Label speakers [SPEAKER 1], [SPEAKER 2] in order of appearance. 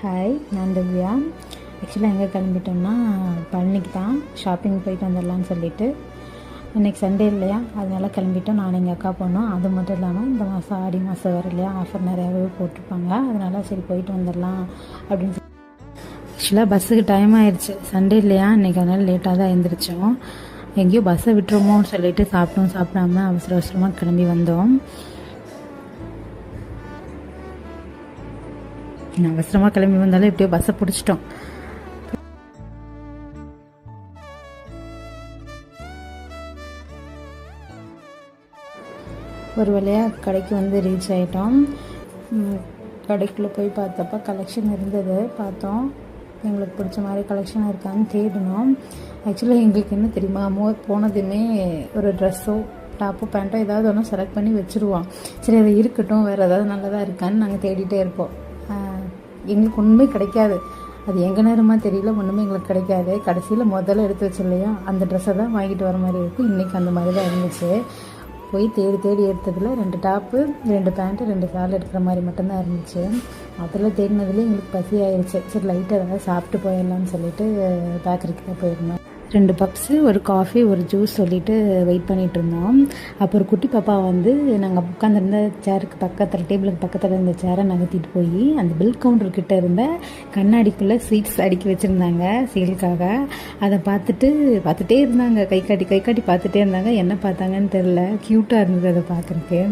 [SPEAKER 1] Hi, நான் திவ்யா. ஆக்சுவலாக எங்கே கிளம்பிட்டோம்னா பழனிக்கு தான் ஷாப்பிங் போயிட்டு வந்துடலான்னு சொல்லிட்டு. இன்றைக்கி சண்டே இல்லையா, அதனால கிளம்பிட்டோம். நான் எங்கள் அக்கா போனோம். அது மட்டும் இல்லாமல் இந்த மாதம் ஆடி மாதம் வர இல்லையா, ஆஃபர் நிறையாவே போட்டிருப்பாங்க. அதனால சரி போயிட்டு வந்துடலாம் அப்படின்னு சொல்லி. ஆக்சுவலாக பஸ்ஸுக்கு டைம் ஆயிடுச்சு, சண்டே இல்லையா இன்றைக்கி, அதனால் லேட்டாக தான் எழுந்திரிச்சோம். எங்கேயோ பஸ்ஸை விட்டுருமோன்னு சொல்லிட்டு சாப்பிடாம அவசர அவசரமாக கிளம்பி வந்தோம். அவசரமாக கிளம்பி வந்தாலும் எப்படியோ பஸ்ஸை பிடிச்சிட்டோம். ஒரு வழியாக கடைக்கு வந்து ரீச் ஆகிட்டோம். கடைக்குள்ளே போய் பார்த்தப்ப கலெக்ஷன் இருந்தது, பார்த்தோம். எங்களுக்கு பிடிச்ச மாதிரி கலெக்ஷன் இருக்கான்னு தேடினோம். ஆக்சுவலாக எங்களுக்கு என்ன தெரியுமா, போனதுமே ஒரு ட்ரெஸ்ஸோ டாப்போ பேண்ட்டோ ஏதாவது ஒன்று செலக்ட் பண்ணி வச்சுருவோம். சரி அது இருக்கட்டும், வேறு ஏதாவது நல்லதாக இருக்கான்னு நாங்கள் தேடிகிட்டே இருப்போம். எங்களுக்கு ஒன்றுமே கிடைக்காது. அது எங்கள் நேரமாக தெரியல, ஒன்றுமே எங்களுக்கு கிடைக்காது. கடைசியில் முதல்ல எடுத்து வச்சிடலையா, அந்த ட்ரெஸ்ஸை தான் வாங்கிட்டு வர மாதிரி இருக்கும். இன்றைக்கி அந்த மாதிரி தான் இருந்துச்சு. போய் தேடி எடுத்ததில் 2 டாப்பு 2 பேண்ட்டு 2 ஷால் எடுக்கிற மாதிரி மட்டும்தான் இருந்துச்சு. அதில் தேடினதுலேயே எங்களுக்கு பசி ஆயிடுச்சு. சரி லைட்டாக ஏதாவது சாப்பிட்டு போயிடலான்னு சொல்லிட்டு பேக்கரிக்கு தான் போயிருந்தோம். 2 பப்ஸு, ஒரு காஃபி, ஒரு ஜூஸ் சொல்லிவிட்டு வெயிட் பண்ணிகிட்டு இருந்தோம். அப்போ ஒரு குட்டி பாப்பா வந்து நாங்கள் உட்காந்துருந்த சேருக்கு பக்கத்தில், டேபிளுக்கு பக்கத்தில் இருந்த சேரை நகர்த்திட்டு போய் அந்த பில் கவுண்டர்கிட்ட இருந்த கண்ணாடிக்குள்ளே ஸ்வீட்ஸ் அடுக்கி வச்சுருந்தாங்க சேலுக்காக. அதை பார்த்துட்டே இருந்தாங்க. கை காட்டி பார்த்துட்டே இருந்தாங்க. என்ன பார்த்தாங்கன்னு தெரில, க்யூட்டாக இருந்தது அதை பார்க்குறதுக்கு.